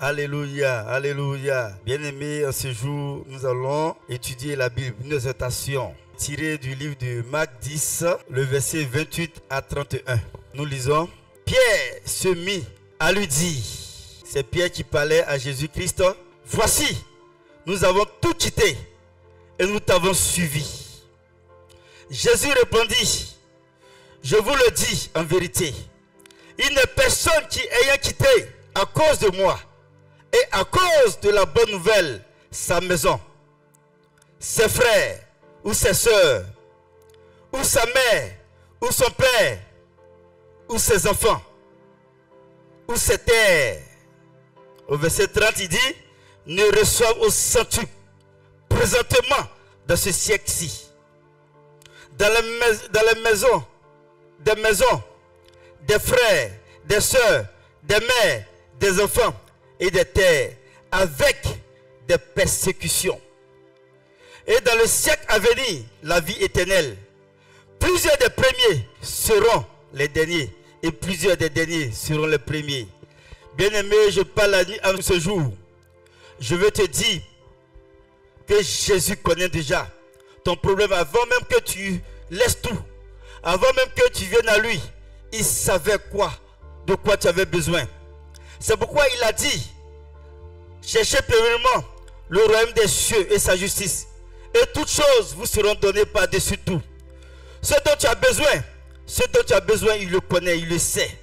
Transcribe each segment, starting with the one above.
Alléluia, alléluia. Bien-aimés, en ce jour, nous allons étudier la Bible, une exhortation tirée du livre de Marc 10, le verset 28 à 31. Nous lisons. Pierre se mit à lui dire, c'est Pierre qui parlait à Jésus-Christ, voici, nous avons tout quitté et nous t'avons suivi. Jésus répondit, je vous le dis en vérité, il n'est personne qui ayant quitté à cause de moi et à cause de la bonne nouvelle sa maison, ses frères ou ses soeurs, ou sa mère, ou son père, ou ses enfants, ou ses terres. Au verset 30, il dit, ne reçoivent au centuple présentement dans ce siècle-ci, dans les maisons, des frères, des soeurs, des mères, des enfants et des terres, avec des persécutions. Et dans le siècle à venir, la vie éternelle. Plusieurs des premiers seront les derniers, et plusieurs des derniers seront les premiers. Bien-aimé, je parle à ce jour. Je veux te dire que Jésus connaît déjà ton problème avant même que tu laisses tout. Avant même que tu viennes à lui, il savait de quoi tu avais besoin. C'est pourquoi il a dit, cherchez premièrement le royaume des cieux et sa justice, et toutes choses vous seront données par-dessus tout. Ce dont tu as besoin, il le connaît, il le sait.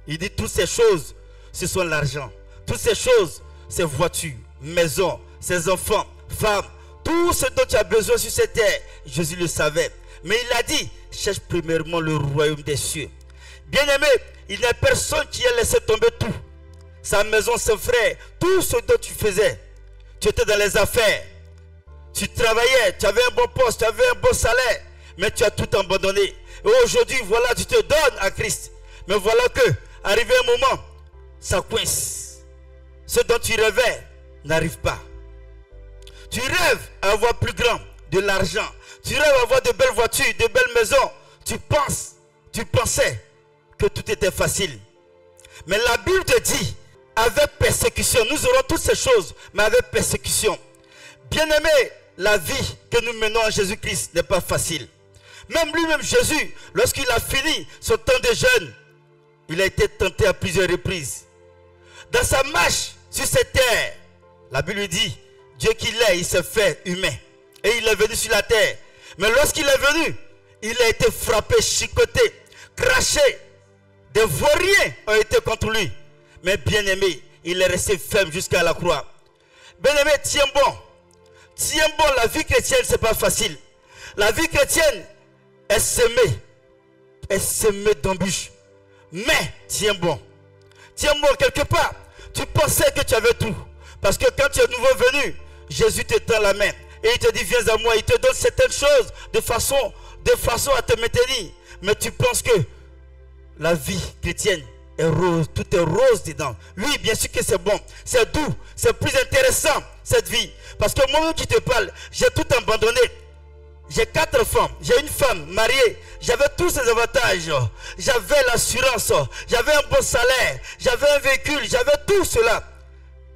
Il dit toutes ces choses, ce sont l'argent. Toutes ces choses, ces voitures, maisons, ses enfants, femmes, tout ce dont tu as besoin sur cette terre, Jésus le savait. Mais il a dit, cherche premièrement le royaume des cieux. Bien-aimé, il n'y a personne qui a laissé tomber tout. Sa maison, ses frères, tout ce dont tu faisais. Tu étais dans les affaires. Tu travaillais, tu avais un bon poste, tu avais un bon salaire. Mais tu as tout abandonné. Et aujourd'hui, voilà, tu te donnes à Christ. Mais voilà que, arrivé un moment, ça coince. Ce dont tu rêvais n'arrive pas. Tu rêves à avoir plus grand, de l'argent. Tu rêves à avoir de belles voitures, de belles maisons. Tu pensais que tout était facile. Mais la Bible te dit, avec persécution, nous aurons toutes ces choses, mais avec persécution. Bien-aimé, la vie que nous menons en Jésus-Christ n'est pas facile. Même lui-même, Jésus, lorsqu'il a fini son temps de jeûne, il a été tenté à plusieurs reprises. Dans sa marche sur cette terre, la Bible lui dit, Dieu qu'il est, il s'est fait humain. Et il est venu sur la terre. Mais lorsqu'il est venu, il a été frappé, chicoté, craché. Des vauriens ont été contre lui. Mais bien-aimé, il est resté ferme jusqu'à la croix. Bien-aimé, tiens bon. Tiens bon, la vie chrétienne, ce n'est pas facile. La vie chrétienne est semée. Est semée d'embûches. Mais, tiens bon. Tiens bon, quelque part, tu pensais que tu avais tout. Parce que quand tu es nouveau venu, Jésus te tend la main. Et il te dit, viens à moi. Il te donne certaines choses de façon à te maintenir. Mais tu penses que la vie chrétienne est rose, tout est rose dedans. Oui, bien sûr que c'est bon, c'est doux, c'est plus intéressant cette vie. Parce que moi qui te parle, j'ai tout abandonné. J'ai 4 femmes, j'ai une femme mariée, j'avais tous ces avantages. J'avais l'assurance, j'avais un bon salaire, j'avais un véhicule, j'avais tout cela.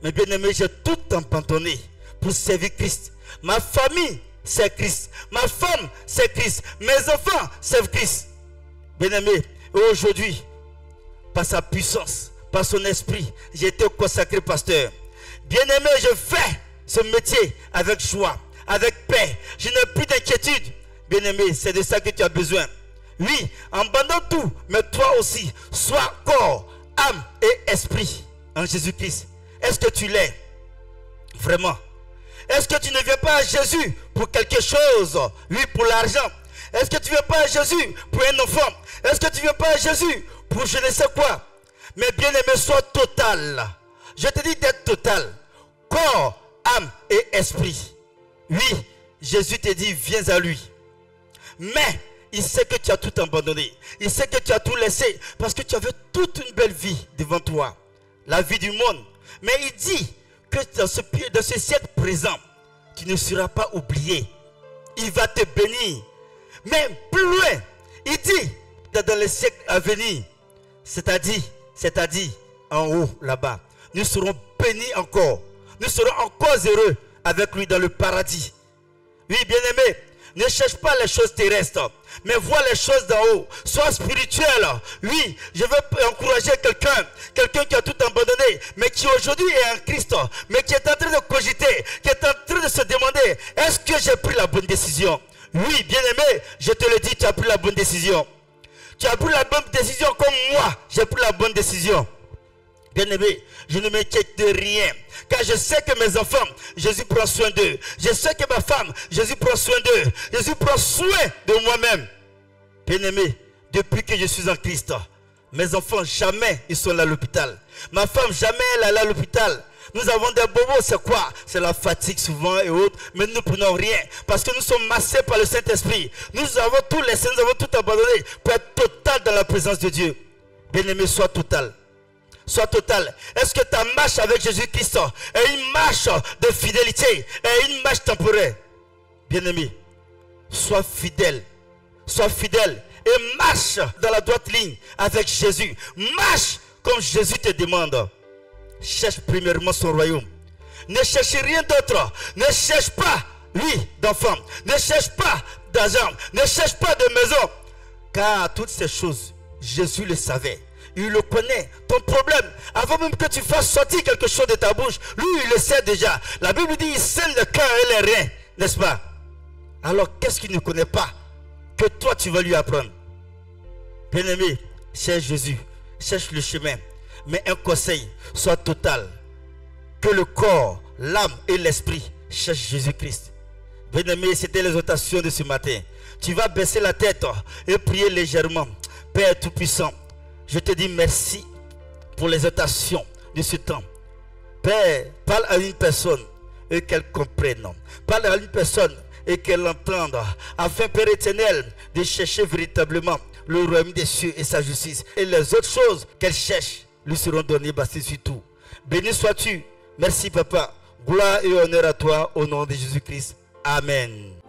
Mais bien aimé, j'ai tout abandonné pour servir Christ. Ma famille, c'est Christ. Ma femme, c'est Christ. Mes enfants, c'est Christ. Bien aimé, aujourd'hui, par sa puissance, par son esprit, j'ai été consacré pasteur. Bien-aimé, je fais ce métier avec joie, avec paix. Je n'ai plus d'inquiétude. Bien-aimé, c'est de ça que tu as besoin. Oui, abandonne tout, mais toi aussi, sois corps, âme et esprit en Jésus-Christ. Est-ce que tu l'es? Vraiment? Est-ce que tu ne viens pas à Jésus pour quelque chose? Oui, pour l'argent. Est-ce que tu ne viens pas à Jésus pour un enfant? Est-ce que tu ne viens pas à Jésus pour je ne sais quoi? Mais bien aimé, sois total. Je te dis d'être total. Corps, âme et esprit. Oui, Jésus te dit, viens à lui. Mais il sait que tu as tout abandonné. Il sait que tu as tout laissé. Parce que tu avais toute une belle vie devant toi. La vie du monde. Mais il dit que dans ce siècle présent, tu ne seras pas oublié. Il va te bénir. Mais plus loin, il dit dans les siècles à venir, c'est-à-dire en haut là-bas. nous serons bénis encore. Nous serons encore heureux avec lui dans le paradis. Oui, bien-aimé, ne cherche pas les choses terrestres, mais vois les choses d'en haut. Sois spirituel. Oui, je veux encourager quelqu'un qui a tout abandonné, mais qui aujourd'hui est en Christ, mais qui est en train de cogiter, qui est en train de se demander, est-ce que j'ai pris la bonne décision? Oui, bien-aimé, je te le dis, tu as pris la bonne décision. Tu as pris la bonne décision comme moi, j'ai pris la bonne décision. Bien-aimé, je ne m'inquiète de rien. Car je sais que mes enfants, Jésus prend soin d'eux. Je sais que ma femme, Jésus prend soin d'eux. Jésus prend soin de moi-même. Bien-aimé, depuis que je suis en Christ, mes enfants, jamais ils sont là à l'hôpital. Ma femme, jamais elle est allée à l'hôpital. Nous avons des bobos, c'est quoi? C'est la fatigue souvent et autres. Mais nous ne prenons rien. Parce que nous sommes massés par le Saint-Esprit. Nous avons tous laissé, nous avons tout abandonné pour être total dans la présence de Dieu. Bien-aimé, sois total. Sois total. Est-ce que ta marche avec Jésus-Christ est une marche de fidélité, est une marche temporaire? Bien-aimé, sois fidèle. Sois fidèle et marche dans la droite ligne avec Jésus. Marche comme Jésus te demande. Cherche premièrement son royaume. Ne cherche rien d'autre. Ne cherche pas, oui, d'enfant. Ne cherche pas d'argent. Ne cherche pas de maison. Car toutes ces choses, Jésus le savait. Il le connaît. Ton problème, avant même que tu fasses sortir quelque chose de ta bouche, lui, il le sait déjà. La Bible dit, il sait le cœur et les reins, n'est-ce pas? Alors, qu'est-ce qu'il ne connaît pas que toi, tu vas lui apprendre? Bien-aimé, cherche Jésus, cherche le chemin. Mais un conseil, sois total. Que le corps, l'âme et l'esprit cherchent Jésus-Christ. Bien-aimé, c'était l'exhortation de ce matin. Tu vas baisser la tête et prier légèrement. Père Tout-Puissant, je te dis merci pour l'exhortation de ce temps. Père, parle à une personne et qu'elle comprenne. Parle à une personne et qu'elle entende. Afin, Père éternel, de chercher véritablement le royaume des cieux et sa justice. Et les autres choses qu'elle cherche lui seront données, bastées sur tout. Béni sois-tu. Merci, Papa. Gloire et honneur à toi au nom de Jésus-Christ. Amen.